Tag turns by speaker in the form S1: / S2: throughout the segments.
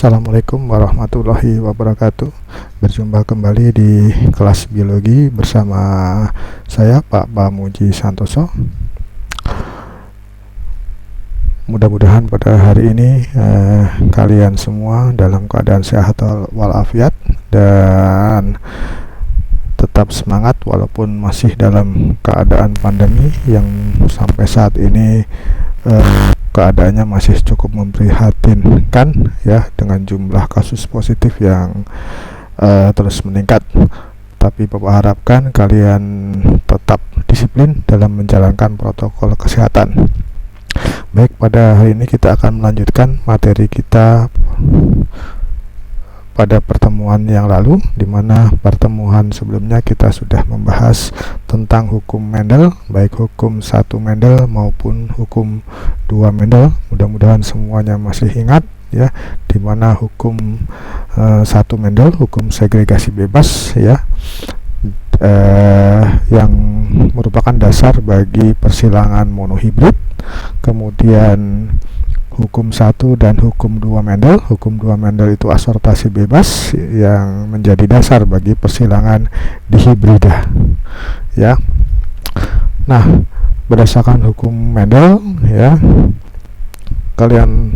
S1: Assalamualaikum warahmatullahi wabarakatuh. Berjumpa kembali di kelas biologi bersama saya Pak Pamuji Santoso. Mudah-mudahan pada hari ini kalian semua dalam keadaan sehat walafiat dan tetap semangat walaupun masih dalam keadaan pandemi yang sampai saat ini keadaannya masih cukup memprihatinkan ya, dengan jumlah kasus positif yang terus meningkat. Tapi Bapak harapkan kalian tetap disiplin dalam menjalankan protokol kesehatan. Baik, pada hari ini kita akan melanjutkan materi kita pada pertemuan yang lalu, di mana pertemuan sebelumnya kita sudah membahas tentang hukum Mendel, baik hukum 1 Mendel maupun hukum 2 Mendel. Mudah-mudahan semuanya masih ingat ya, di mana hukum 1 Mendel, hukum segregasi bebas ya, yang merupakan dasar bagi persilangan monohibrid. Kemudian hukum 1 dan hukum 2 Mendel. Hukum 2 Mendel itu asortasi bebas yang menjadi dasar bagi persilangan dihibrida ya. Nah, berdasarkan hukum Mendel ya, kalian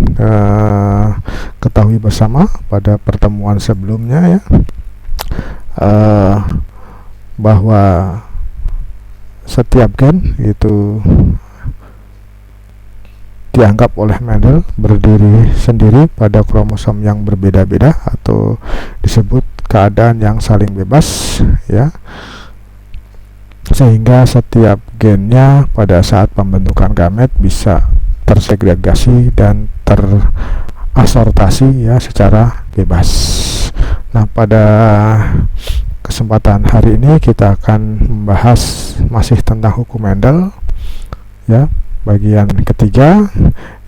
S1: ketahui bersama pada pertemuan sebelumnya ya, bahwa setiap gen itu dianggap oleh Mendel berdiri sendiri pada kromosom yang berbeda-beda atau disebut keadaan yang saling bebas ya, sehingga setiap gennya pada saat pembentukan gamet bisa tersegregasi dan terasortasi ya secara bebas. Nah, pada kesempatan hari ini kita akan membahas masih tentang hukum Mendel ya, bagian ketiga,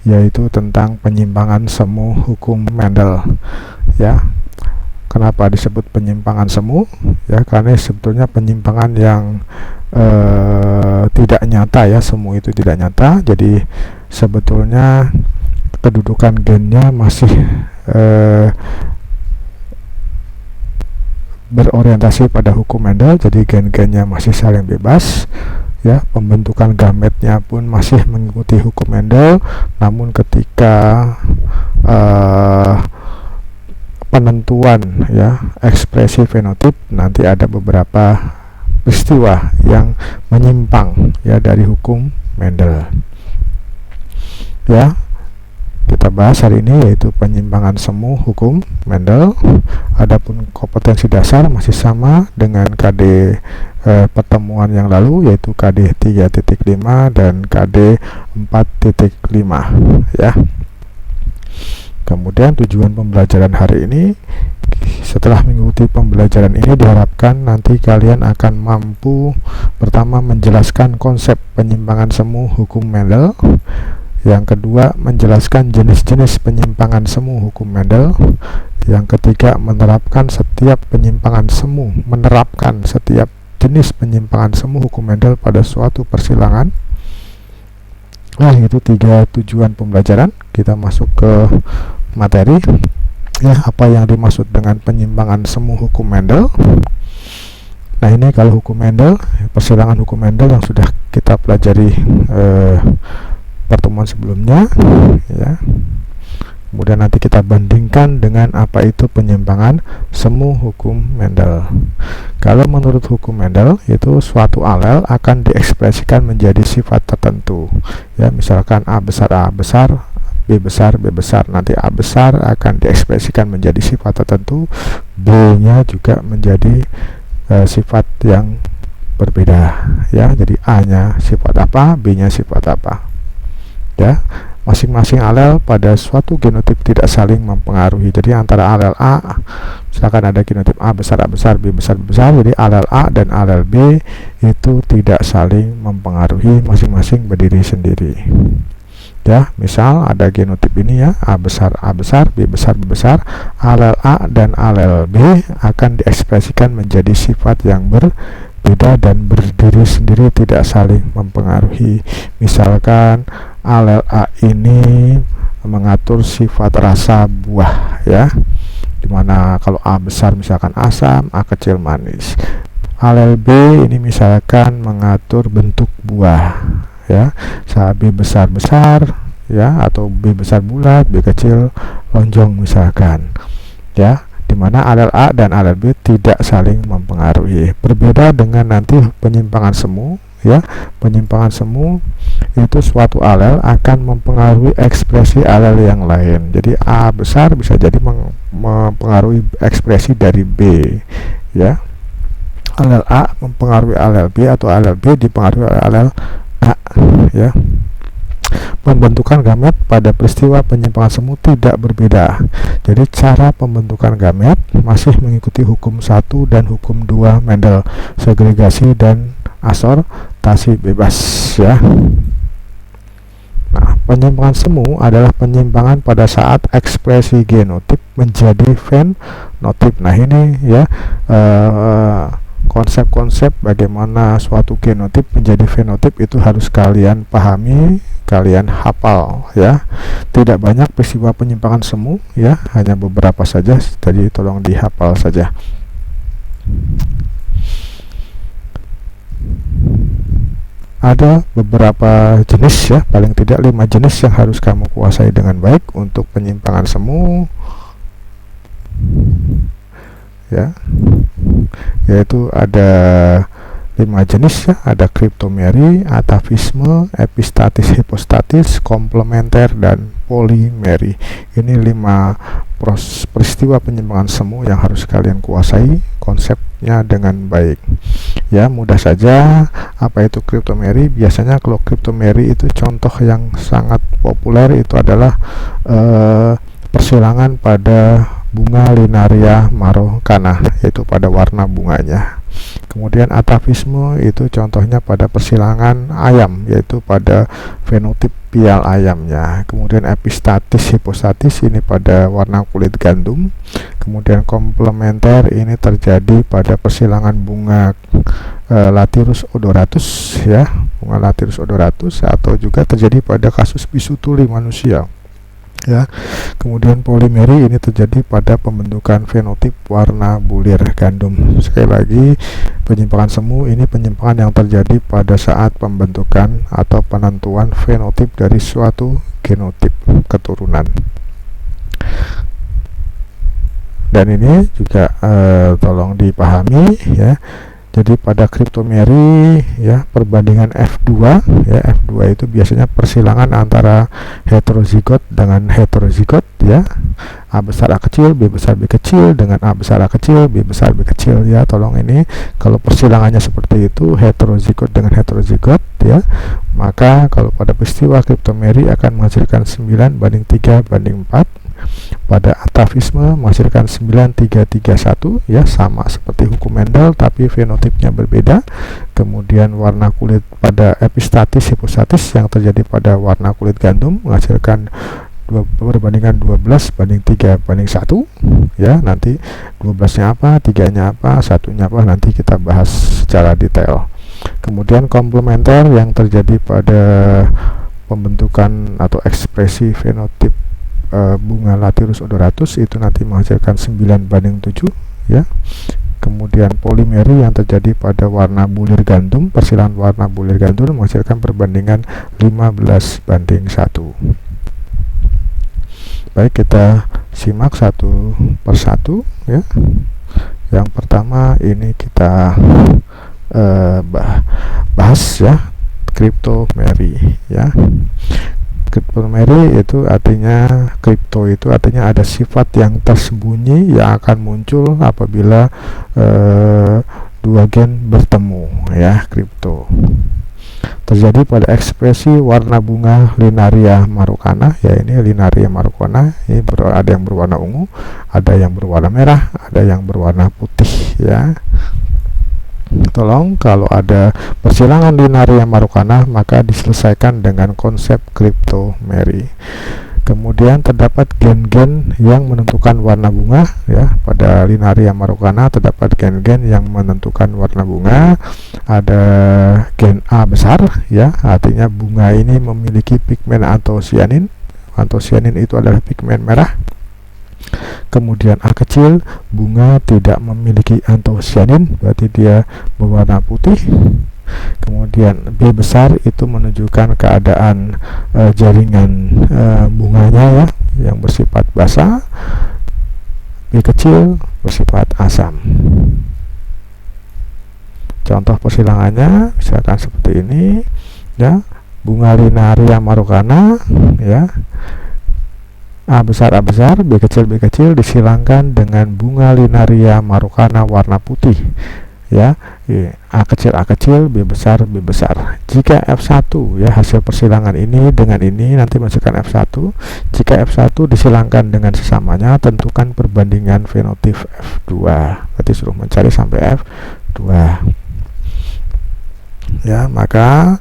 S1: yaitu tentang penyimpangan semu hukum Mendel ya. Kenapa disebut penyimpangan semu ya? Karena sebetulnya penyimpangan yang tidak nyata ya, semu itu tidak nyata. Jadi sebetulnya kedudukan gennya masih berorientasi pada hukum Mendel, jadi gen-gennya masih saling bebas ya. Pembentukan gametnya pun masih mengikuti hukum Mendel, namun ketika penentuan ya ekspresi fenotip, nanti ada beberapa peristiwa yang menyimpang ya dari hukum Mendel ya. Kita bahas hari ini yaitu penyimpangan semu hukum Mendel. Adapun kompetensi dasar masih sama dengan KD pertemuan yang lalu, yaitu KD 3.5 dan KD 4.5 ya. Kemudian tujuan pembelajaran hari ini, setelah mengikuti pembelajaran ini diharapkan nanti kalian akan mampu pertama menjelaskan konsep penyimpangan semu hukum Mendel, yang kedua menjelaskan jenis-jenis penyimpangan semu hukum Mendel, yang ketiga menerapkan setiap jenis penyimpangan semu hukum Mendel pada suatu persilangan. Nah, itu 3 tujuan pembelajaran. Kita masuk ke materi ya, apa yang dimaksud dengan penyimpangan semu hukum Mendel. Nah, ini kalau hukum Mendel, persilangan hukum Mendel yang sudah kita pelajari pertemuan sebelumnya ya. Kemudian nanti kita bandingkan dengan apa itu penyimpangan semu hukum Mendel. Kalau menurut hukum Mendel itu suatu alel akan diekspresikan menjadi sifat tertentu ya, misalkan A besar, B besar, B besar. Nanti A besar akan diekspresikan menjadi sifat tertentu, B nya juga menjadi sifat yang berbeda ya. Jadi A nya sifat apa, B nya sifat apa ya. Masing-masing alel pada suatu genotip tidak saling mempengaruhi. Jadi antara alel A, misalkan ada genotip A besar, B besar, B besar, jadi alel A dan alel B itu tidak saling mempengaruhi, masing-masing berdiri sendiri ya. Misal ada genotip ini ya, A besar, B besar, B besar, alel A dan alel B akan diekspresikan menjadi sifat yang berbeda dan berdiri sendiri, tidak saling mempengaruhi. Misalkan alel A ini mengatur sifat rasa buah ya, dimana kalau A besar misalkan asam, A kecil manis. Alel B ini misalkan mengatur bentuk buah ya, B besar ya, atau B besar bulat, B kecil lonjong misalkan ya, dimana alel A dan alel B tidak saling mempengaruhi. Berbeda dengan nanti penyimpangan semu ya, penyimpangan semu itu suatu alel akan mempengaruhi ekspresi alel yang lain. Jadi A besar bisa jadi mempengaruhi ekspresi dari B ya, alel A mempengaruhi alel B atau alel B dipengaruhi oleh alel A ya. Pembentukan gamet pada peristiwa penyimpangan semu tidak berbeda. Jadi cara pembentukan gamet masih mengikuti hukum 1 dan hukum 2 Mendel, segregasi dan asortasi bebas ya. Nah, penyimpangan semu adalah penyimpangan pada saat ekspresi genotip menjadi fenotip. Nah, ini ya konsep-konsep bagaimana suatu genotip menjadi fenotip itu harus kalian pahami, kalian hafal ya. Tidak banyak peristiwa penyimpangan semu ya, hanya beberapa saja, tadi tolong dihafal saja. Ada beberapa jenis ya, paling tidak 5 jenis yang harus kamu kuasai dengan baik untuk penyimpangan semu ya, yaitu ada 5 jenis ya, ada kriptomeri, atavisme, epistatis hipostatis, komplementer, dan polimeri. Ini 5 peristiwa penyimpangan semu yang harus kalian kuasai konsepnya dengan baik ya. Mudah saja, apa itu kriptomeri? Biasanya kalau kriptomeri itu contoh yang sangat populer itu adalah persilangan pada bunga Linaria marocana, yaitu pada warna bunganya. Kemudian atavisme itu contohnya pada persilangan ayam, yaitu pada fenotip pial ayamnya. Kemudian epistatis hipostatis ini pada warna kulit gandum. Kemudian komplementer ini terjadi pada persilangan bunga Lathyrus odoratus ya, bunga Lathyrus odoratus, atau juga terjadi pada kasus bisu tuli manusia ya. Kemudian polimeri ini terjadi pada pembentukan fenotip warna bulir gandum. Sekali lagi, penyimpangan semu ini penyimpangan yang terjadi pada saat pembentukan atau penentuan fenotip dari suatu genotip keturunan. Dan ini juga tolong dipahami ya. Jadi pada kriptomeri ya, perbandingan F2 ya, F2 itu biasanya persilangan antara heterozigot dengan heterozigot ya, A besar A kecil, B besar B kecil dengan A besar A kecil, B besar B kecil ya. Tolong ini kalau persilangannya seperti itu, heterozigot dengan heterozigot ya, maka kalau pada peristiwa kriptomeri akan menghasilkan 9:3:4. Pada atavisme menghasilkan 9:3:1 ya, sama seperti hukum Mendel tapi fenotipnya berbeda. Kemudian warna kulit pada epistatis hipostatis yang terjadi pada warna kulit gandum menghasilkan perbandingan 12:3:1 ya. Nanti 12-nya apa, 3-nya apa, 1-nya apa, nanti kita bahas secara detail. Kemudian komplementer yang terjadi pada pembentukan atau ekspresi fenotip bunga Lathyrus odoratus itu nanti menghasilkan 9:7 ya. Kemudian polimeri yang terjadi pada warna bulir gandum, persilangan warna bulir gandum menghasilkan perbandingan 15:1. Baik, kita simak satu persatu ya. Yang pertama ini kita bahas ya, kriptomeri ya. Kriptomeri itu artinya, kripto itu artinya ada sifat yang tersembunyi yang akan muncul apabila dua gen bertemu ya. Kripto terjadi pada ekspresi warna bunga Linaria marocana ya. Ini Linaria marocana, ini ada yang berwarna ungu, ada yang berwarna merah, ada yang berwarna putih ya. Tolong, kalau ada persilangan Linaria marocana maka diselesaikan dengan konsep kriptomeri. Kemudian terdapat gen-gen yang menentukan warna bunga ya. Pada Linaria marocana terdapat gen-gen yang menentukan warna bunga. Ada gen A besar ya, artinya bunga ini memiliki pigmen antosianin antosianin itu adalah pigmen merah. Kemudian A kecil, bunga tidak memiliki antosianin, berarti dia berwarna putih. Kemudian B besar itu menunjukkan keadaan jaringan bunganya ya, yang bersifat basah. B kecil bersifat asam. Contoh persilangannya misalkan seperti ini ya, bunga Linaria marocana ya, A besar B kecil disilangkan dengan bunga Linaria marocana warna putih ya, A kecil B besar. Jika F1 ya, hasil persilangan ini dengan ini nanti masukkan F1. Jika F1 disilangkan dengan sesamanya, tentukan perbandingan fenotip F2. Berarti suruh mencari sampai F2 ya. Maka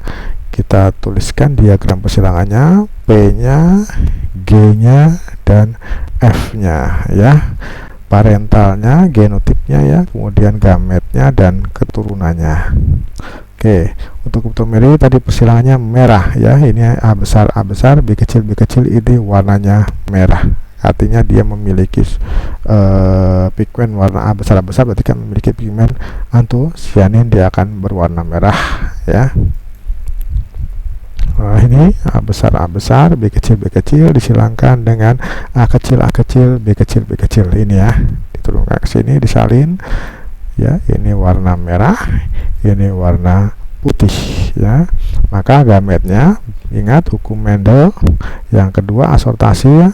S1: kita tuliskan diagram persilangannya, P-nya, G-nya, dan F-nya ya, parentalnya, genotipnya ya, kemudian gametnya dan keturunannya. Oke, untuk Cryptomery tadi persilangannya merah ya, ini A besar B kecil ini warnanya merah, artinya dia memiliki pigmen warna A besar, berarti kan memiliki pigmen antosianin, dia akan berwarna merah ya. Nah, ini A besar B kecil disilangkan dengan A kecil B kecil ini ya, diturunkan ke sini, disalin ya, ini warna merah, ini warna putih ya. Maka gametnya, ingat hukum Mendel yang kedua asortasi ya,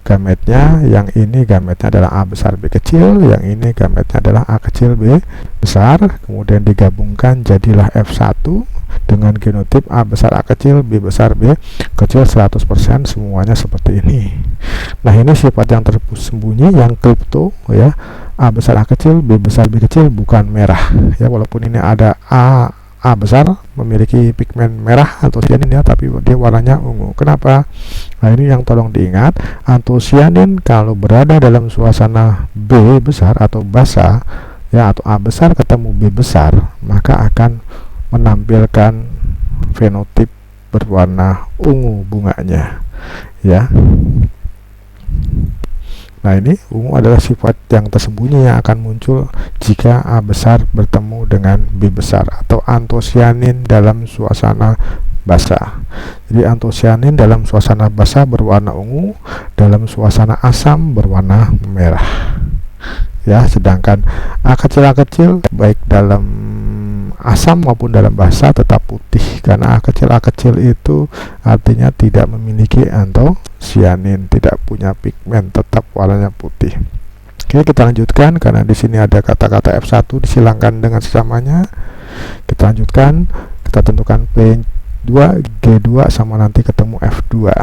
S1: gametnya yang ini gametnya adalah A besar B kecil, yang ini gametnya adalah A kecil B besar, kemudian digabungkan jadilah F1 dengan genotip A besar A kecil B besar B kecil 100%, semuanya seperti ini. Nah, ini sifat yang tersembunyi yang kripto ya, A besar A kecil B besar B kecil bukan merah ya, walaupun ini ada A besar memiliki pigmen merah antosianin ya, tapi dia warnanya ungu. Kenapa? Nah, ini yang tolong diingat, antosianin kalau berada dalam suasana B besar atau basah ya, atau A besar ketemu B besar, maka akan menampilkan fenotip berwarna ungu bunganya ya. Nah, ini ungu adalah sifat yang tersembunyi yang akan muncul jika A besar bertemu dengan B besar atau antosianin dalam suasana basah. Jadi antosianin dalam suasana basah berwarna ungu, dalam suasana asam berwarna merah ya, sedangkan A kecil baik dalam asam maupun dalam basah tetap putih, karena A kecil itu artinya tidak memiliki antosianin, tidak punya pigmen, tetap warnanya putih. Oke, kita lanjutkan karena di sini ada kata-kata F1 disilangkan dengan sesamanya. Kita lanjutkan, kita tentukan P2 G2 sama nanti ketemu F2.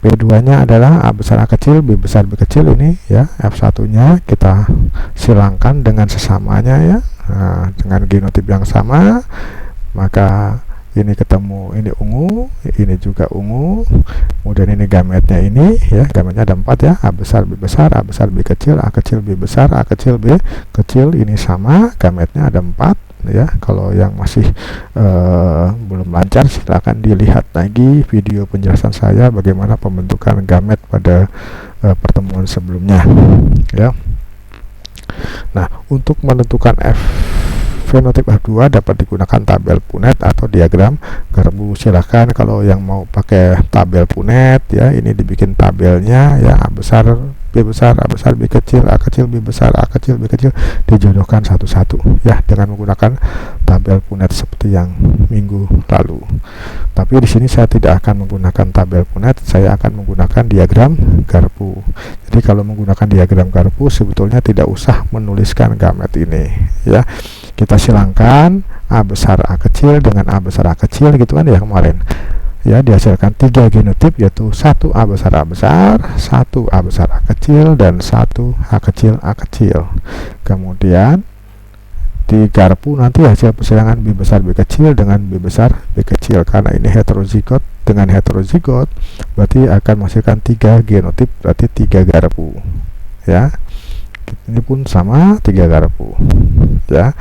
S1: P2 nya adalah A besar A kecil B besar B kecil ini ya, F1 nya kita silangkan dengan sesamanya ya. Nah, dengan genotip yang sama, maka ini ketemu, ini ungu, ini juga ungu, kemudian ini gametnya ini ya, gametnya ada 4 ya, A besar B besar, A besar B kecil, A kecil B besar, A kecil B kecil, ini sama, gametnya ada 4 ya. Kalau yang masih belum lancar, silakan dilihat lagi video penjelasan saya bagaimana pembentukan gamet pada pertemuan sebelumnya ya. Nah, untuk menentukan fenotip F2 dapat digunakan tabel Punnett atau diagram garpu. Silahkan kalau yang mau pakai tabel Punnett ya, ini dibikin tabelnya ya, A besar B besar, A besar B kecil, A kecil B besar, A kecil B kecil, dijodohkan satu-satu ya dengan menggunakan tabel Punnett seperti yang minggu lalu. Tapi di sini saya tidak akan menggunakan tabel Punnett, saya akan menggunakan diagram garpu. Jadi kalau menggunakan diagram garpu sebetulnya tidak usah menuliskan gamet ini ya. Kita silangkan A besar A kecil dengan A besar A kecil gitu kan ya kemarin ya, dihasilkan 3 genotip, yaitu 1 A besar A besar, 1 A besar A kecil, dan 1 A kecil A kecil. Kemudian di garpu nanti hasil persilangan B besar B kecil dengan B besar B kecil, karena ini heterozigot dengan heterozigot berarti akan menghasilkan 3 genotip, berarti 3 garpu ya. Ini pun sama 3 garpu ya.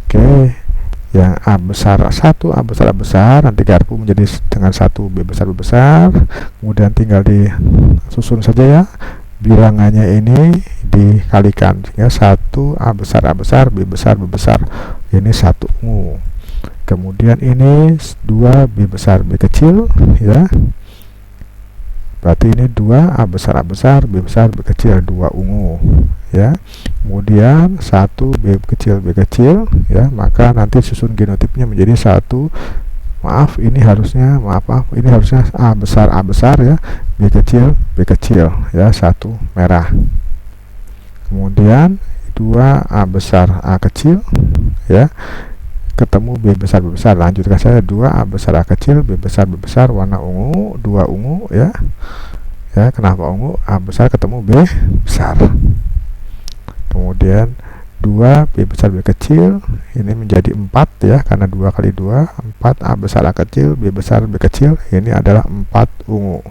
S1: Oke, yang A besar 1 A besar A besar, nanti garpu menjadi dengan 1 B besar B besar, kemudian tinggal disusun saja ya, bilangannya ini dikalikan sehingga 1 A besar B besar B besar, ini 1 ungu. Kemudian ini 2 B besar B kecil ya, berarti ini 2 A besar B besar B kecil, 2 ungu ya. Kemudian 1 B kecil ya, maka nanti susun genotipnya menjadi 1, ini harusnya A besar ya, B kecil ya, 1 merah. Kemudian 2 A besar A kecil ya, ketemu B besar B besar, lanjutkan saya 2 A besar A kecil B besar warna ungu, 2 ungu ya. Kenapa ungu? A besar ketemu B besar. Kemudian 2 B besar B kecil, ini menjadi 4 ya, karena 2 kali 2 4 A besar A kecil B besar B kecil, ini adalah 4 ungu.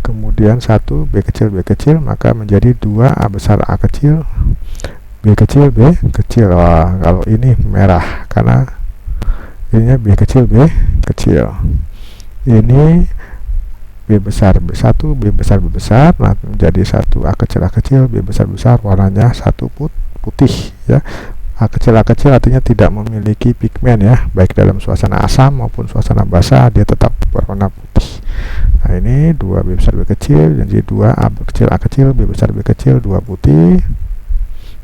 S1: Kemudian 1 B kecil, maka menjadi 2 A besar A kecil B kecil. Wah, kalau ini merah karena ininya B kecil. Ini B besar B1 B besar B besar, nah menjadi 1 A kecil B besar warnanya 1 putih ya. A kecil artinya tidak memiliki pigmen ya, baik dalam suasana asam maupun suasana basah dia tetap berwarna putih. Nah ini 2 B besar B kecil, jadi 2 A kecil B besar B kecil, 2 putih.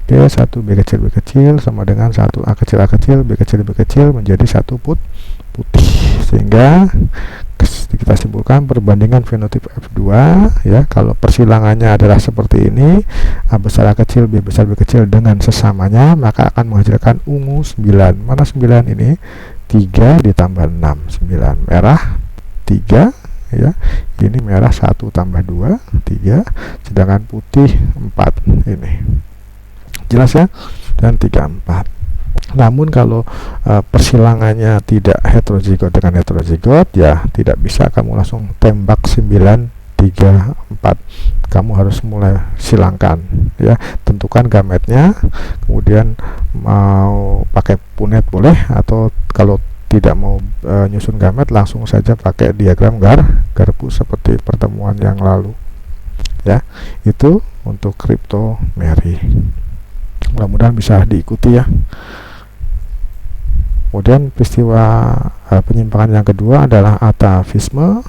S1: Oke, 1 B kecil sama dengan 1 A kecil B kecil menjadi 1 putih, sehingga kita simpulkan perbandingan fenotip F2 ya, kalau persilangannya adalah seperti ini, A besar A kecil B besar B kecil dengan sesamanya, maka akan menghasilkan ungu 9. Mana 9 ini? 3 ditambah 6, 9. Merah 3 ya, ini merah 1 tambah 2 3, sedangkan putih 4. Ini jelas ya, dan 3 4. Namun kalau persilangannya tidak heterozigot dengan heterozigot ya, tidak bisa kamu langsung tembak 9 3 4. Kamu harus mulai silangkan ya, tentukan gametnya, kemudian mau pakai punet boleh, atau kalau tidak mau nyusun gamet langsung saja pakai diagram garpu seperti pertemuan yang lalu ya. Itu untuk kriptomeri, mudah-mudahan bisa diikuti ya. Kemudian peristiwa penyimpangan yang kedua adalah atavisme.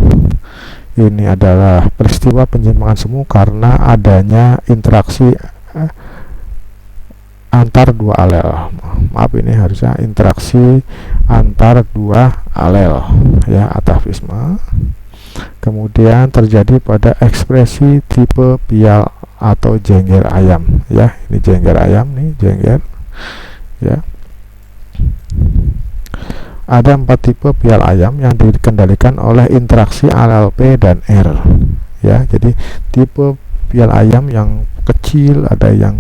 S1: Ini adalah peristiwa penyimpangan semu karena adanya interaksi antar dua alel. Maaf, ini harusnya interaksi antar dua alel ya, atavisme. Kemudian terjadi pada ekspresi tipe pial atau jengger ayam ya. Ini jengger ayam nih, jengger ya. Ada 4 tipe pial ayam yang dikendalikan oleh interaksi alel P dan R ya. Jadi tipe pial ayam yang kecil, ada yang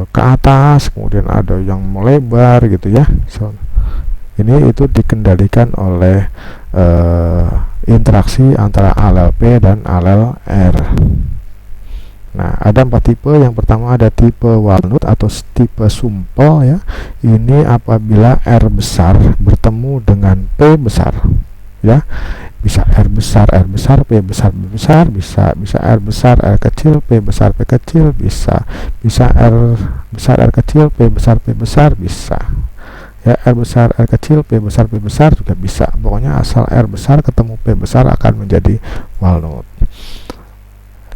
S1: ke atas, kemudian ada yang melebar gitu ya. Ini itu dikendalikan oleh interaksi antara alel P dan alel R. Nah, ada 4 tipe. Yang pertama ada tipe walnut atau tipe sumpel ya. Ini apabila R besar bertemu dengan P besar ya. Bisa R besar P besar P besar, bisa R besar R kecil P besar P kecil, bisa R besar R kecil P besar P besar, bisa ya. R besar R kecil P besar P besar juga bisa. Pokoknya asal R besar ketemu P besar akan menjadi walnut.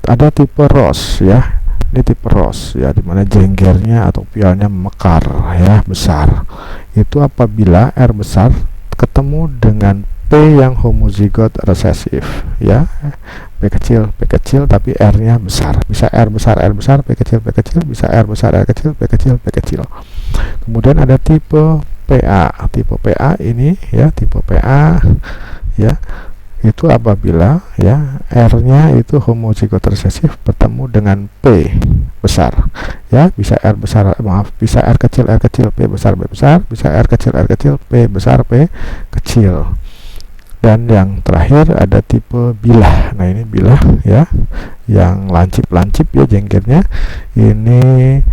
S1: Ada tipe rose ya. Ini tipe rose ya, dimana jenggernya atau pialnya mekar ya, besar. Itu apabila R besar ketemu dengan P yang homozigot resesif ya. P kecil tapi R-nya besar. Bisa R besar P kecil, bisa R besar R kecil P kecil. Kemudian ada tipe PA. Tipe PA ini ya, tipe PA ya. Itu apabila ya R-nya itu homozigot resesif bertemu dengan P besar ya. Bisa R besar, bisa R kecil P besar P besar, bisa R kecil P besar P kecil. Dan yang terakhir ada tipe bilah. Nah, ini bilah ya, yang lancip ya jenggernya. Ini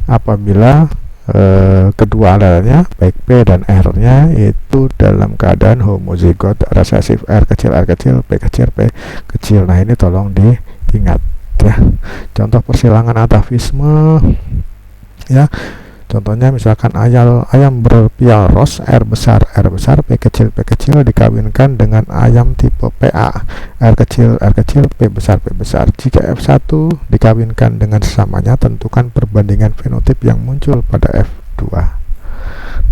S1: apabila kedua alelnya baik P dan R nya itu dalam keadaan homozigot resesif, R kecil P kecil. Nah ini tolong diingat ya. Contoh persilangan atavisme ya, contohnya misalkan ayam berpial ros R besar P kecil dikawinkan dengan ayam tipe PA R kecil P besar. Jika F1 dikawinkan dengan sesamanya, tentukan perbandingan fenotip yang muncul pada F2.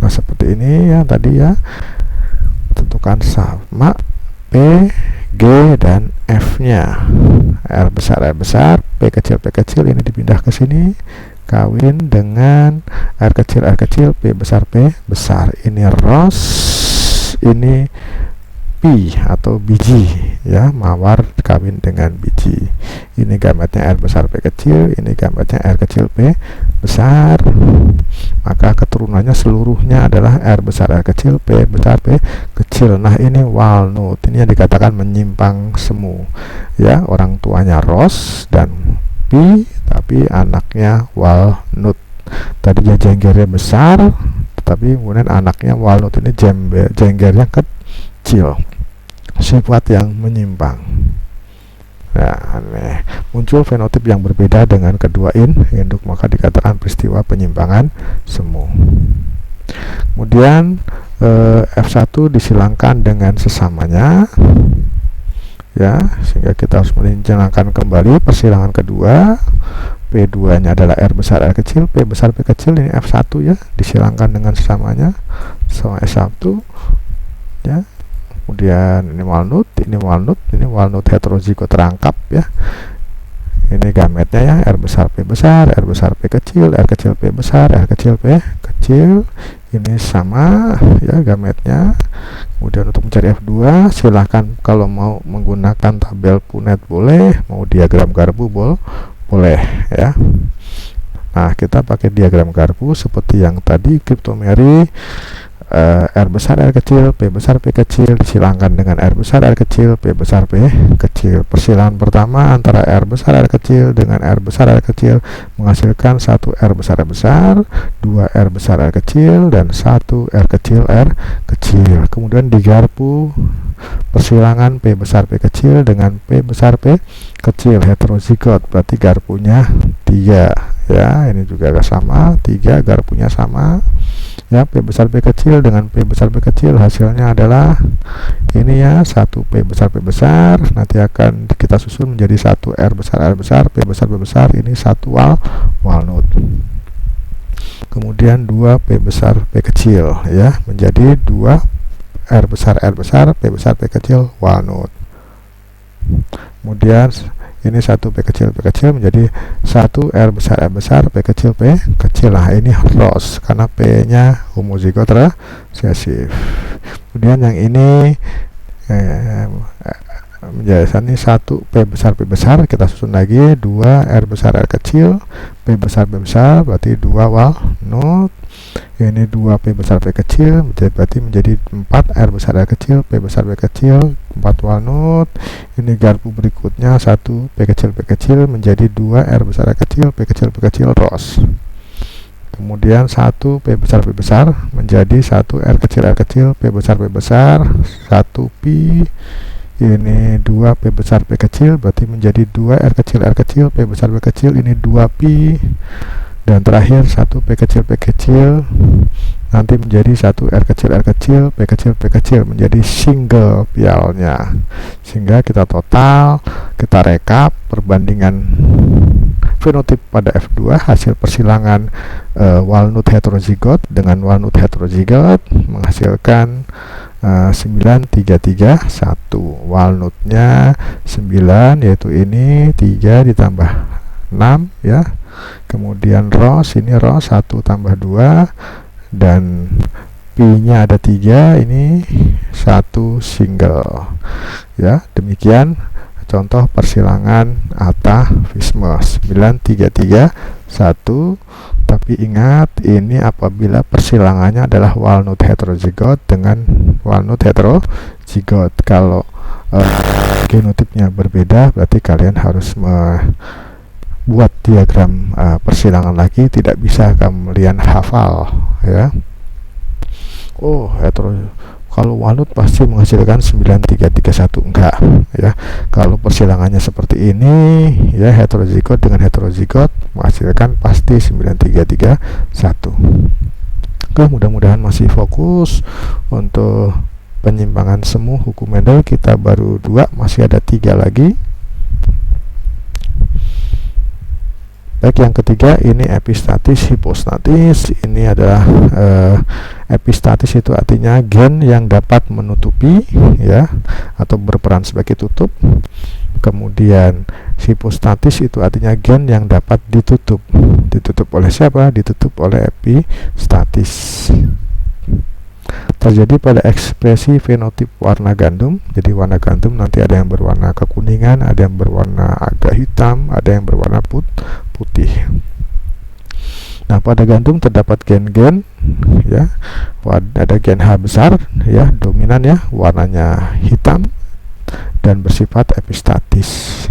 S1: Nah seperti ini ya tadi ya, tentukan sama P, G, dan F nya. R besar P kecil ini dipindah ke sini, kawin dengan R kecil P besar. Ini ros, ini pi atau biji ya, mawar kawin dengan biji. Ini gametnya R besar P kecil, ini gametnya R kecil P besar. Maka keturunannya seluruhnya adalah R besar P besar P kecil. Nah ini walnut, ini yang dikatakan menyimpang semu ya, orang tuanya ros dan pi tapi anaknya walnut. Tadi jenggernya besar tapi kemudian anaknya walnut, ini jenggernya kecil. Sifat yang menyimpang. Nah, aneh. Muncul fenotip yang berbeda dengan kedua induk, maka dikatakan peristiwa penyimpangan semu. Kemudian F1 disilangkan dengan sesamanya ya, sehingga kita harus merencanakan kembali persilangan kedua. P2 nya adalah R besar R kecil P besar P kecil. Ini F1 ya, disilangkan dengan sesamanya sama S1 ya. Kemudian ini walnut heterozigot terangkap ya. Ini gametnya ya, R besar P kecil, R kecil P besar, R kecil P kecil. Ini sama ya gametnya. Kemudian untuk mencari F2 silahkan kalau mau menggunakan tabel Punnett boleh, mau diagram Garpu boleh ya. Nah kita pakai diagram Garpu seperti yang tadi, kriptomeri R besar R kecil P besar P kecil disilangkan dengan R besar R kecil P besar P kecil. Persilangan pertama antara R besar R kecil dengan R besar R kecil menghasilkan 1 R besar R besar, 2 R besar R kecil, dan 1 R kecil R kecil. Kemudian digarpu persilangan P besar P kecil dengan P besar P kecil heterozigot, berarti garpunya 3 ya. Ini juga sama, 3 garpunya sama ya. P besar P kecil dengan P besar P kecil hasilnya adalah ini ya, 1 P besar nanti akan kita susun menjadi 1 R besar P besar, ini 1 walnut. Kemudian 2 P besar P kecil ya, menjadi 2 R besar P besar P kecil walnut. Kemudian ini 1 P kecil menjadi 1 R besar P kecil P kecil. Nah ini ros karena P nya homozigot resesif. Kemudian yang ini menjadi 1 P besar kita susun lagi, 2 R besar R kecil P besar berarti 2 walnut. Ini 2 P besar P kecil berarti menjadi 4 R besar R kecil P besar P kecil 4 walnut. Ini garpu berikutnya 1 P kecil menjadi 2 R besar R kecil P kecil ros. Kemudian 1 P besar menjadi 1 R kecil P besar 1 pi. Ini 2 P besar P kecil berarti menjadi 2 R kecil P besar P kecil, ini 2 pi. Dan terakhir 1 P kecil nanti menjadi 1 R kecil P kecil menjadi single pialnya. Sehingga kita total, kita rekap perbandingan fenotip pada F2 hasil persilangan walnut heterozigot dengan walnut heterozigot menghasilkan 9331. Walnutnya 9, yaitu ini 3 ditambah 6 ya. Kemudian ros, ini ros 1 tambah 2 dan pi nya ada 3, ini 1 single ya. Demikian contoh persilangan atavisme 9331. Tapi ingat, ini apabila persilangannya adalah walnut heterozigot dengan walnut heterozigot. Kalau genotipnya berbeda, berarti kalian harus buat diagram persilangan lagi, tidak bisa kemudian hafal ya. Oh, kalau walut pasti menghasilkan 9331, enggak ya. Kalau persilangannya seperti ini ya, heterozigot dengan heterozigot menghasilkan pasti 9331. Oke, mudah-mudahan masih fokus untuk penyimpangan semu hukum Mendel. Kita baru 2, masih ada 3 lagi. Baik, yang ketiga ini epistatis hipostatis. Ini adalah epistatis itu artinya gen yang dapat menutupi ya, atau berperan sebagai tutup. Kemudian hipostatis itu artinya gen yang dapat ditutup. Ditutup oleh siapa? Ditutup oleh epistatis. Terjadi pada ekspresi fenotip warna gandum. Jadi warna gandum nanti ada yang berwarna kekuningan, ada yang berwarna agak hitam, ada yang berwarna putih. Nah, pada gandum terdapat gen-gen ya. Ada gen H besar ya, dominan ya, warnanya hitam dan bersifat epistatis.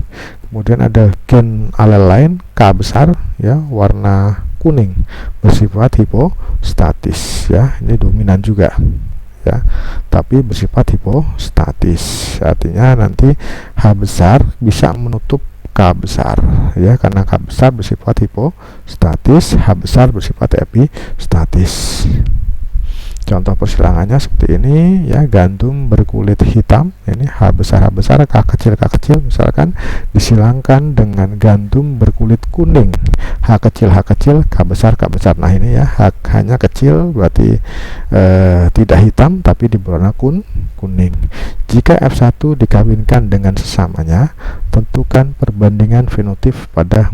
S1: Kemudian ada gen alel lain K besar ya, warna kuning, bersifat hipostatis ya. Ini dominan juga ya, tapi bersifat hipostatis. Artinya nanti H besar bisa menutup K besar ya, karena K besar bersifat hipostatis, H besar bersifat epistatis. Contoh persilangannya seperti ini ya, gandum berkulit hitam, ini H besar K kecil misalkan disilangkan dengan gandum berkulit kuning, H kecil K besar. Nah ini ya, hanya kecil berarti tidak hitam tapi berwarna kuning. Jika F1 dikawinkan dengan sesamanya, tentukan perbandingan fenotip pada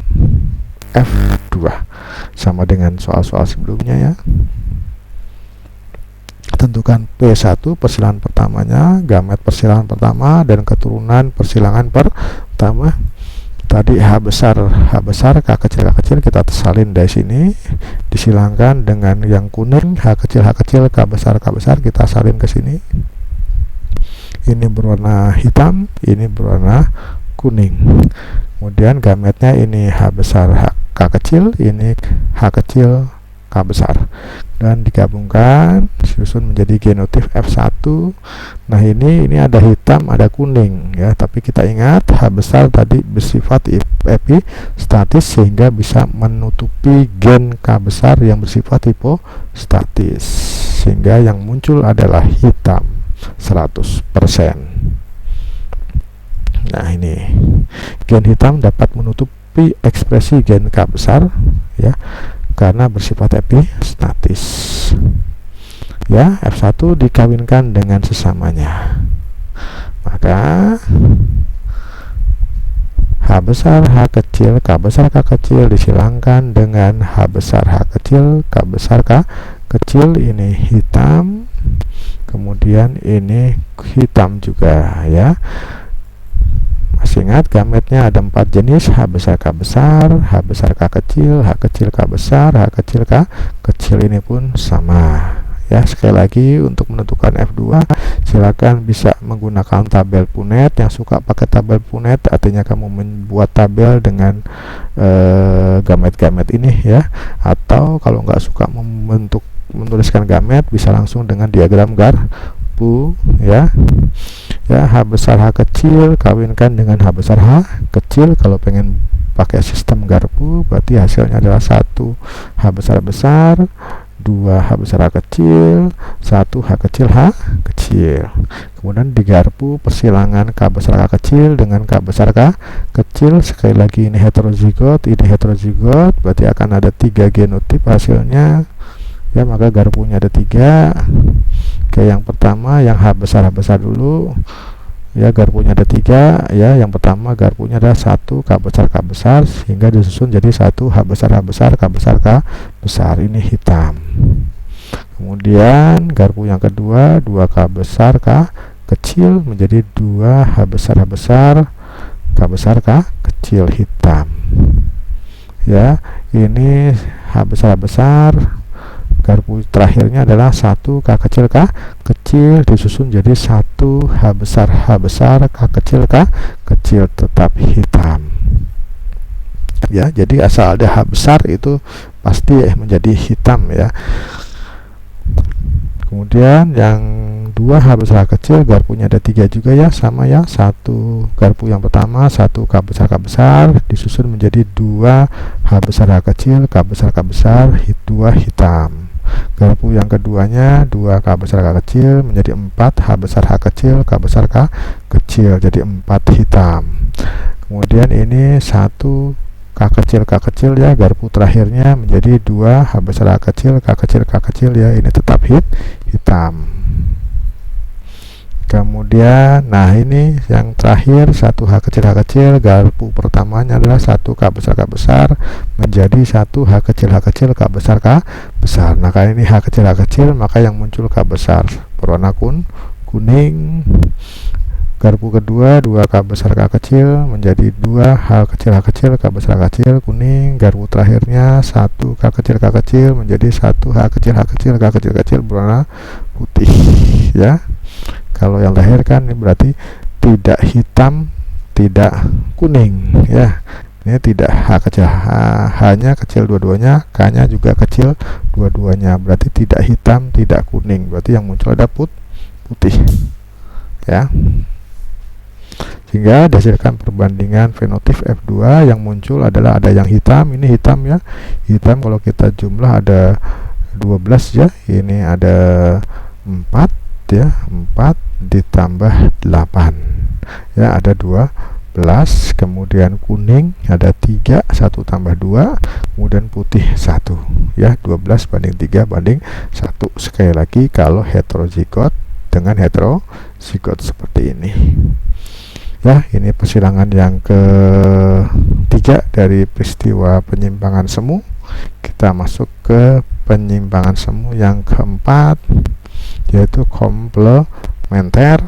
S1: F2 sama dengan soal-soal sebelumnya ya. Tentukan P1 persilangan pertamanya, gamet persilangan pertama, dan keturunan persilangan pertama. Tadi H besar K kecil kita salin dari sini, disilangkan dengan yang kuning H kecil K besar kita salin ke sini. Ini berwarna hitam, ini berwarna kuning. Kemudian gametnya ini H besar K kecil, ini H kecil K besar, dan digabungkan disusun menjadi genotip F1. Nah ini ada hitam ada kuning ya, tapi kita ingat H besar tadi bersifat epistatis sehingga bisa menutupi gen K besar yang bersifat hipostatis, sehingga yang muncul adalah hitam 100%. Nah ini gen hitam dapat menutupi ekspresi gen K besar ya, karena bersifat epistatis ya. F1 dikawinkan dengan sesamanya, maka H besar H kecil K besar K kecil disilangkan dengan H besar H kecil K besar K kecil. Ini hitam, kemudian ini hitam juga ya. Masih ingat gametnya ada 4 jenis, H besar K besar, H besar K kecil K besar, H kecil K kecil. Ini pun sama ya. Sekali lagi, untuk menentukan F2 silakan bisa menggunakan tabel Punnett. Yang suka pakai tabel Punnett artinya kamu membuat tabel dengan gamet-gamet ini ya, atau kalau nggak suka menuliskan gamet bisa langsung dengan diagram garpu ya. H besar H kecil kawinkan dengan H besar H kecil. Kalau pengen pakai sistem garpu berarti hasilnya adalah 1 H besar 2 H besar H kecil, 1 H kecil H kecil. Kemudian digarpu persilangan K besar K kecil dengan K besar K kecil. Sekali lagi ini heterozigot, berarti akan ada 3 genotip hasilnya ya, maka garpunya ada 3. Oke, yang pertama yang H besar dulu ya, garpunya ada 3 ya. Yang pertama garpunya ada 1 K besar sehingga disusun jadi 1 H besar K besar. Ini hitam. Kemudian garpu yang kedua 2 K besar K kecil menjadi 2 H besar K besar K kecil, hitam ya. Ini H besar garpu terakhirnya adalah 1 K kecil disusun jadi 1 H besar K kecil tetap hitam. ya. Jadi asal ada H besar itu pasti menjadi hitam ya. Kemudian yang 2 H besar H kecil, garpunya ada 3 juga ya, sama ya. Satu garpu yang pertama, 1 K besar K besar, disusun menjadi 2 H besar H kecil, K besar K besar, 2 hitam. Garpu yang keduanya 2 K besar K kecil menjadi 4 H besar H kecil, K besar K kecil, jadi 4 hitam. Kemudian ini 1 K kecil ya, garpu terakhirnya menjadi 2 H besar H kecil, K kecil ya, ini tetap hitam. Kemudian nah ini yang terakhir 1 H kecil, garpu pertamanya adalah 1 K besar K besar menjadi 1 H kecil, K besar K besar. Nah kali ini H kecil, maka yang muncul K besar berwarna kuning. Garpu kedua 2 K besar K kecil menjadi 2 H kecil, K besar K kecil, kuning. Garpu terakhirnya 1 K kecil menjadi 1 H kecil, K kecil berwarna putih ya. Kalau yang terakhir kan ini berarti tidak hitam, tidak kuning ya. Ini tidak H kecil, H-nya kecil dua-duanya, K-nya juga kecil dua-duanya. Berarti tidak hitam, tidak kuning. Berarti yang muncul ada putih ya. Sehingga dihasilkan perbandingan fenotip F2 yang muncul adalah ada yang hitam, ini hitam ya. Hitam kalau kita jumlah ada 12 ya. Ini ada 4 ya, 4 ditambah 8 ya, ada 12. Kemudian kuning ada 3, 1 tambah 2, kemudian putih 1 ya, 12 banding 3 banding 1. Sekali lagi kalau heterozigot dengan heterozigot seperti ini ya. Ini persilangan yang ketiga dari peristiwa penyimpangan semu. Kita masuk ke penyimpangan semu yang keempat, yaitu komplementer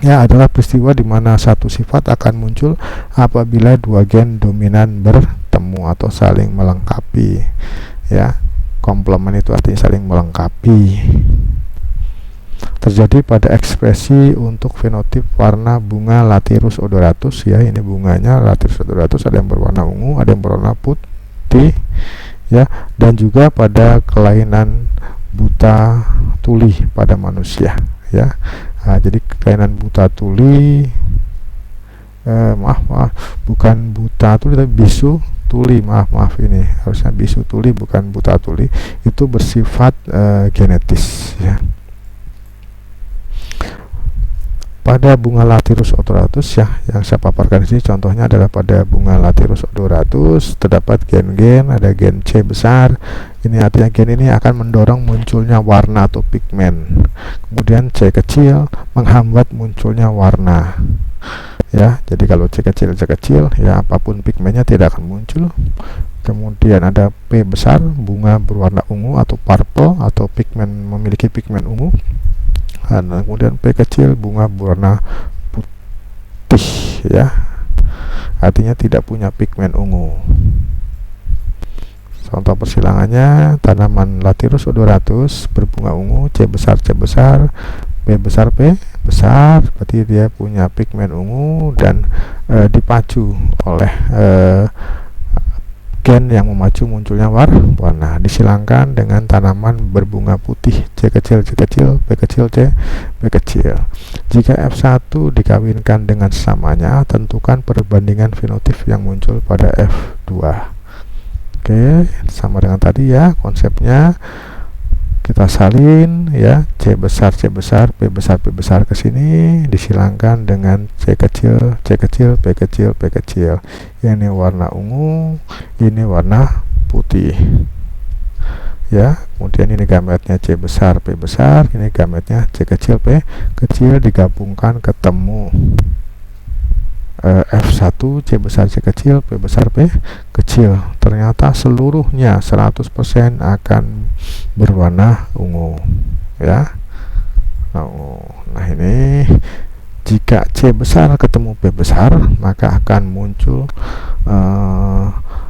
S1: ya, adalah peristiwa di mana satu sifat akan muncul apabila dua gen dominan bertemu atau saling melengkapi ya. Komplement itu artinya saling melengkapi. Terjadi pada ekspresi untuk fenotip warna bunga Lathyrus odoratus ya. Ini bunganya Lathyrus odoratus, ada yang berwarna ungu, ada yang berwarna putih ya, dan juga pada kelainan buta tuli pada manusia ya. Nah, jadi kelainan buta tuli maaf bukan buta tuli tapi bisu tuli, maaf ini harusnya bisu tuli bukan buta tuli, itu bersifat genetis ya. Pada bunga Lathyrus odoratus ya, yang saya paparkan di sini contohnya adalah pada bunga Lathyrus odoratus terdapat gen-gen, ada gen C besar. Ini artinya gen ini akan mendorong munculnya warna atau pigmen. Kemudian C kecil menghambat munculnya warna ya. Jadi kalau C kecil ya, apapun pigmennya tidak akan muncul. Kemudian ada P besar, bunga berwarna ungu atau purple atau pigmen, memiliki pigmen ungu. Nah, kemudian P kecil, bunga berwarna putih ya, artinya tidak punya pigmen ungu. Contoh persilangannya, tanaman Lathyrus odoratus berbunga ungu, C besar, P besar, berarti dia punya pigmen ungu dan dipacu oleh gen yang memacu munculnya warna. Disilangkan dengan tanaman berbunga putih, C kecil, P kecil, P kecil. Jika F1 dikawinkan dengan sesamanya, tentukan perbandingan fenotip yang muncul pada F2. Oke, sama dengan tadi ya konsepnya. Kita salin ya, C besar, P besar ke sini, disilangkan dengan C kecil, P kecil. Ini warna ungu, ini warna putih ya. Kemudian ini gametnya C besar, P besar, ini gametnya C kecil, P kecil, digabungkan ketemu F1, C besar, C kecil, P besar, P kecil. Ternyata seluruhnya 100% akan berwarna ungu ya. Nah ini jika C besar ketemu P besar, maka akan muncul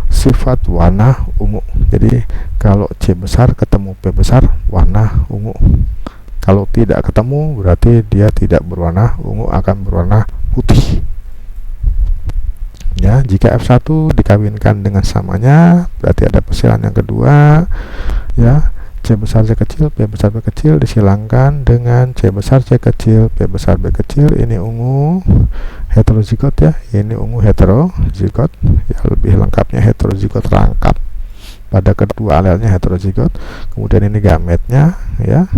S1: sifat warna ungu. Jadi kalau C besar ketemu P besar, warna ungu. Kalau tidak ketemu, berarti dia tidak berwarna ungu, akan berwarna putih Ya, jika F1 dikawinkan dengan samanya, berarti ada persilangan yang kedua, ya. C besar C kecil, P besar P kecil disilangkan dengan C besar C kecil, P besar P kecil. Ini ungu heterozigot ya, ini ungu heterozigot. Ya, lebih lengkapnya heterozigot rangkap. Pada kedua alelnya heterozigot. Kemudian ini gametnya ya.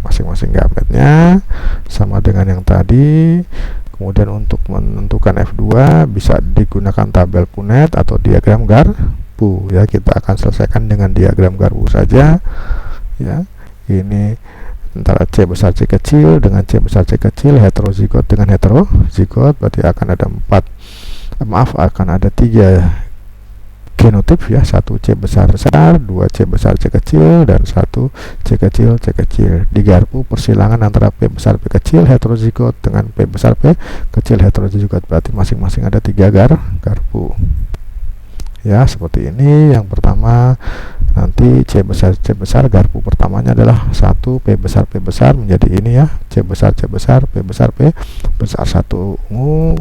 S1: Masing-masing gametnya sama dengan yang tadi. Kemudian untuk menentukan F2 bisa digunakan tabel Punnett atau diagram Garpu ya. Kita akan selesaikan dengan diagram Garpu saja ya. Ini antara C besar C kecil dengan C besar C kecil, heterozigot dengan heterozigot, berarti akan ada akan ada 3 genotip ya, 1 C besar besar, 2 C besar C kecil, dan 1 C kecil C kecil. Di Garpu persilangan antara P besar P kecil heterozigot dengan P besar P kecil heterozigot, berarti masing-masing ada 3 Garpu ya, seperti ini. Yang pertama nanti C besar Garpu pertamanya adalah 1 P besar P besar menjadi ini ya, C besar P besar P besar 1 ungu.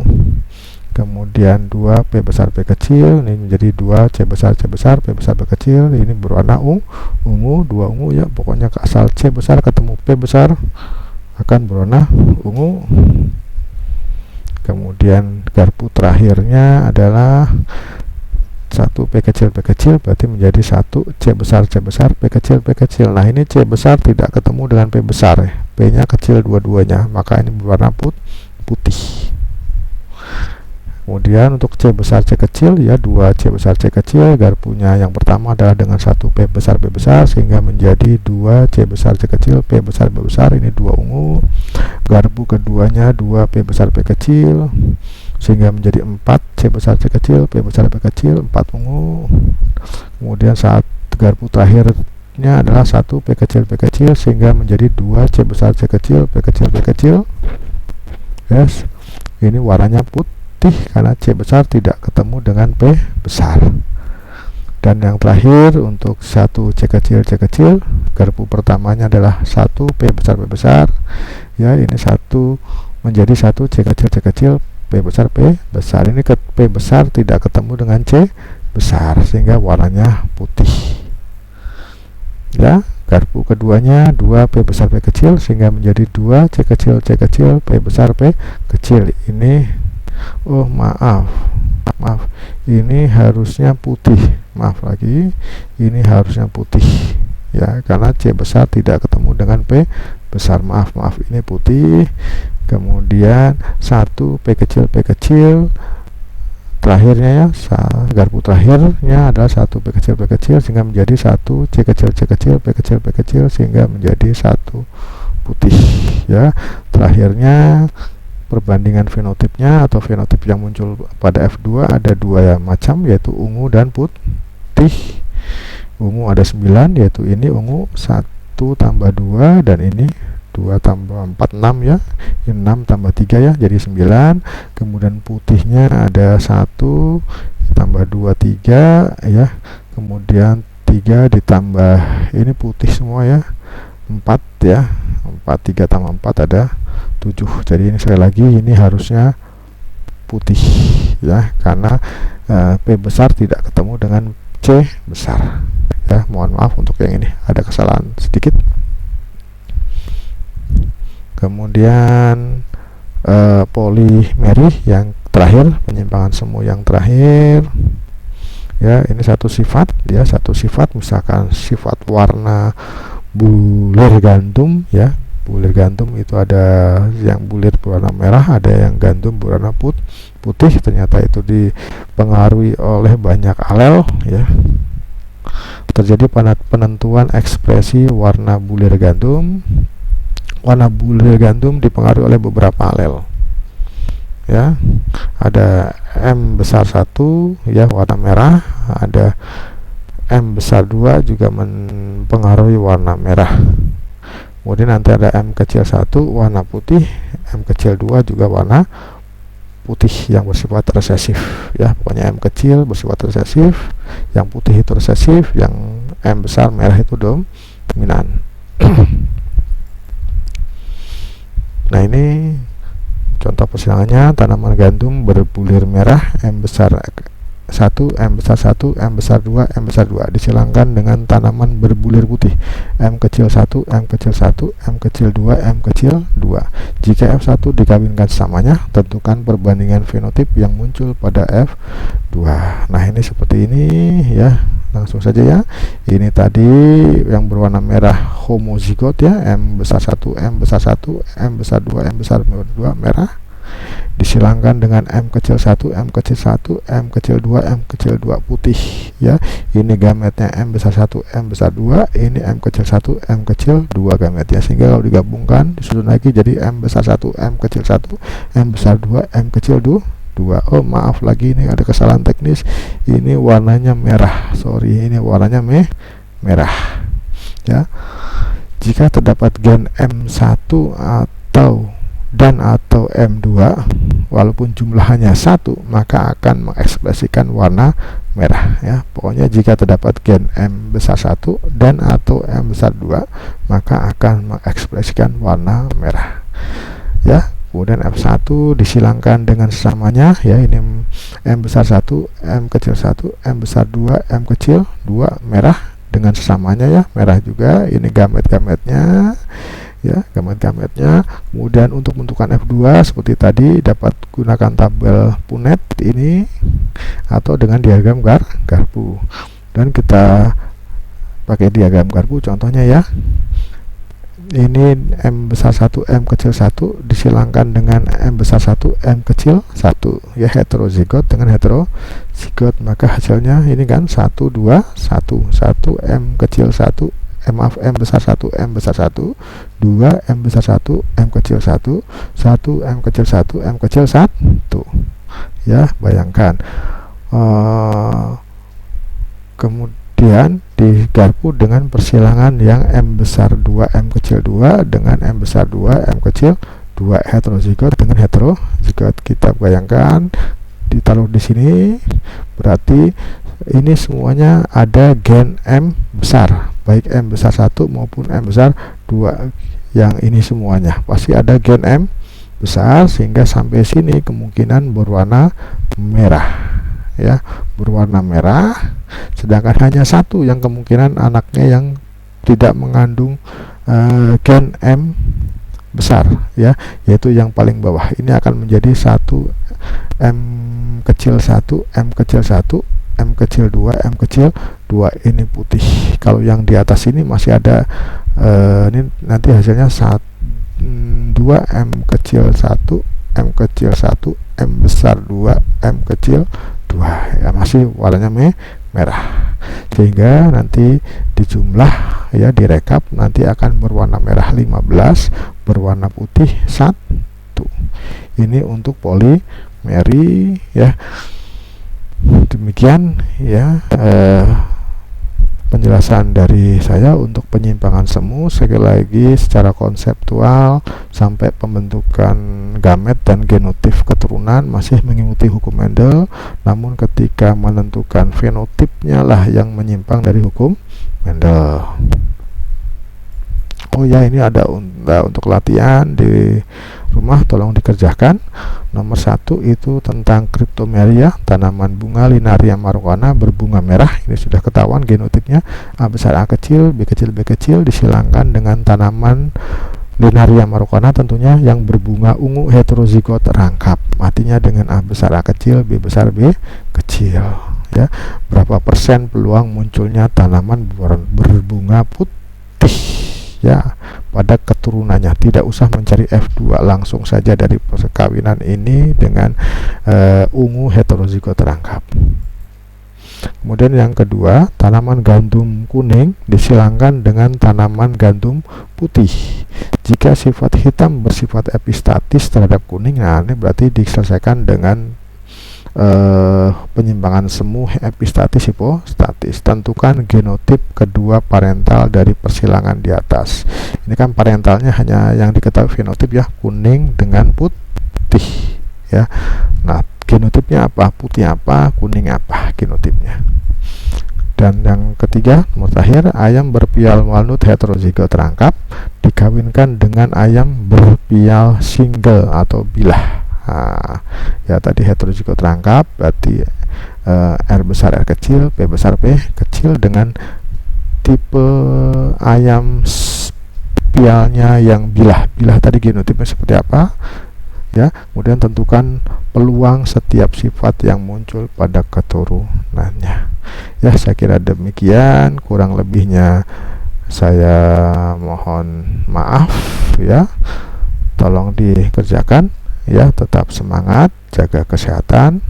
S1: Kemudian 2 P besar P kecil, ini menjadi 2 C besar P besar P kecil, ini berwarna ungu, 2 ungu ya, pokoknya asal C besar ketemu P besar akan berwarna ungu. Kemudian Garpu terakhirnya adalah 1 P kecil berarti menjadi 1 C besar P kecil. Nah, ini C besar tidak ketemu dengan P besar ya, P nya kecil dua-duanya, maka ini berwarna putih. Kemudian untuk C besar C kecil ya, 2 C besar C kecil, Garpunya yang pertama adalah dengan 1 P besar P besar sehingga menjadi 2 C besar C kecil P besar P besar, ini 2 ungu. Garpu keduanya 2 P besar P kecil sehingga menjadi 4 C besar C kecil P besar P kecil, 4 ungu. Kemudian saat garpu terakhirnya adalah 1 P kecil sehingga menjadi 2 C besar C kecil P kecil. Yes, ini warnanya putih karena C besar tidak ketemu dengan P besar. Dan yang terakhir untuk 1 C kecil, garpu pertamanya adalah 1 P besar P besar ya, ini 1 menjadi 1 C kecil P besar P besar. Ini P besar tidak ketemu dengan C besar sehingga warnanya putih ya. Garpu keduanya 2 P besar P kecil sehingga menjadi 2 C kecil P besar P kecil. Ini maaf, ini harusnya putih, ini harusnya putih ya, karena C besar tidak ketemu dengan P besar, maaf, ini putih. Kemudian 1 P kecil terakhirnya ya, garpu terakhirnya adalah 1 P kecil sehingga menjadi 1 C kecil P kecil sehingga menjadi 1 putih ya. Terakhirnya perbandingan fenotipnya atau fenotip yang muncul pada F2 ada 2 macam, yaitu ungu dan putih. Ungu ada 9, yaitu ini ungu 1 tambah 2 dan ini 2 tambah 4 6 ya, ini 6 tambah 3 ya, jadi 9. Kemudian putihnya ada 1 tambah 2 3 ya, kemudian 3 ditambah ini putih semua ya, 4 ya, 3 tambah 4 ada 7. Jadi ini sekali lagi ini harusnya putih ya, karena P besar tidak ketemu dengan C besar ya. Mohon maaf untuk yang ini ada kesalahan sedikit. Kemudian polimerih yang terakhir, penyimpangan semu yang terakhir ya, ini satu sifat ya, misalkan sifat warna bulir gandum ya. Bulir gandum itu ada yang bulir berwarna merah, ada yang gandum berwarna putih. Ternyata itu dipengaruhi oleh banyak alel ya. Terjadi pada penentuan ekspresi warna bulir gandum. Warna bulir gandum dipengaruhi oleh beberapa alel ya. Ada M besar 1 ya, warna merah. Ada M besar 2 juga mempengaruhi warna merah. Kemudian nanti ada M kecil 1 warna putih, M kecil 2 juga warna putih yang bersifat resesif ya. Pokoknya M kecil bersifat resesif, yang putih itu resesif, yang M besar merah itu dominan. Nah, ini Contoh persilangannya, tanaman gandum berbulir merah, M besar 1, M besar 1, M besar 2, M besar 2 disilangkan dengan tanaman berbulir putih, M kecil 1, M kecil 1, M kecil 2, M kecil 2. Jika F1 dikawinkan sesamanya, tentukan perbandingan fenotip yang muncul pada F2. Nah, ini seperti ini ya. Langsung saja ya. Ini tadi yang berwarna merah homozigot ya, M besar 1, M besar 1, M besar 2, M besar 2 merah, disilangkan dengan M kecil 1, M kecil 1, M kecil 2, M kecil 2 putih ya. Ini gametnya M besar 1, M besar 2, ini M kecil 1, M kecil 2 gametnya, sehingga kalau digabungkan disusun lagi jadi M besar 1, M kecil 1, M besar 2, M kecil 2. Oh maaf lagi, ini ada kesalahan teknis, ini warnanya merah, sorry, ini warnanya merah ya. Jika terdapat gen M1 atau M2 walaupun jumlahnya 1, maka akan mengekspresikan warna merah ya. Pokoknya jika terdapat gen M besar 1 dan atau M besar 2, maka akan mengekspresikan warna merah ya. Kemudian F1 disilangkan dengan sesamanya ya, ini M besar 1, M kecil 1, M besar 2, M kecil 2 merah dengan sesamanya ya, merah juga. Ini gamet-gametnya ya, gamet-gametnya. Kemudian untuk menentukan F2 seperti tadi dapat gunakan tabel Punnett ini atau dengan diagram garpu, dan kita pakai diagram garpu contohnya ya. Ini M besar 1, M kecil 1 disilangkan dengan M besar 1, M kecil 1 ya, heterozigot dengan heterozigot, maka hasilnya ini kan 1, 2, 1, 1 M kecil 1, M besar 1, M besar 1, 2 M besar 1, M kecil 1, 1 M kecil 1, M kecil 1 ya. Bayangkan kemudian digarpu dengan persilangan yang M besar 2, M kecil 2 dengan M besar 2, M kecil 2 heterozigot dengan heterozigot. Kita bayangkan ditaruh di sini, berarti ini semuanya ada gen M besar, baik M besar 1 maupun M besar 2. Yang ini semuanya pasti ada gen M besar, sehingga sampai sini kemungkinan berwarna merah ya, berwarna merah. Sedangkan hanya satu yang kemungkinan anaknya yang tidak mengandung gen M besar ya, yaitu yang paling bawah. Ini akan menjadi 1 M kecil 1, M kecil 1, M kecil 2, M kecil 2, ini putih. Kalau yang di atas ini masih ada ini nanti hasilnya 2 M kecil 1, M kecil 1, M besar 2, M kecil 2 ya, masih warnanya merah, sehingga nanti dijumlah ya, direkap nanti akan berwarna merah 15, berwarna putih 1. Ini untuk polimeri ya. Demikian ya penjelasan dari saya untuk penyimpangan semu. Sekali lagi secara konseptual sampai pembentukan gamet dan genotip keturunan masih mengikuti hukum Mendel, namun ketika menentukan fenotipnya lah yang menyimpang dari hukum Mendel. Oh ya, ini ada untuk latihan di rumah, tolong dikerjakan. Nomor 1 itu tentang Cryptomeria, tanaman bunga Linaria marokana berbunga merah. Ini sudah ketahuan genotipnya, A besar A kecil, B kecil B kecil, disilangkan dengan tanaman Linaria marokana tentunya yang berbunga ungu heterozigot rangkap. Artinya dengan A besar A kecil, B besar B kecil ya. Berapa persen peluang munculnya tanaman berbunga putih ya pada keturunannya? Tidak usah mencari F2, langsung saja dari perkawinan ini dengan ungu heterozigot rangkap. Kemudian yang kedua, tanaman gandum kuning disilangkan dengan tanaman gandum putih. Jika sifat hitam bersifat epistatis terhadap kuning, nah ini berarti diselesaikan dengan penyimpangan semu epistatis hipostatis. Tentukan genotip kedua parental dari persilangan di atas. Ini kan parentalnya hanya yang diketahui fenotip ya, kuning dengan putih ya. Nah, genotipnya apa? Putih apa, kuning apa genotipnya. Dan yang ketiga, nomor terakhir, ayam berpial walnut heterozigot terangkap dikawinkan dengan ayam berpial single atau bilah. Nah, ya tadi heterozigot terangkap berarti R besar R kecil, P besar P kecil dengan tipe ayam pialnya yang bilah. Bilah tadi genotipnya seperti apa? Ya, kemudian tentukan peluang setiap sifat yang muncul pada keturunannya. Ya, saya kira demikian, kurang lebihnya saya mohon maaf ya. Tolong dikerjakan ya, tetap semangat, jaga kesehatan.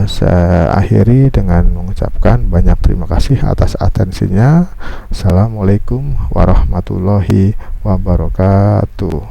S1: Saya akhiri dengan mengucapkan banyak terima kasih atas atensinya. Assalamualaikum warahmatullahi wabarakatuh.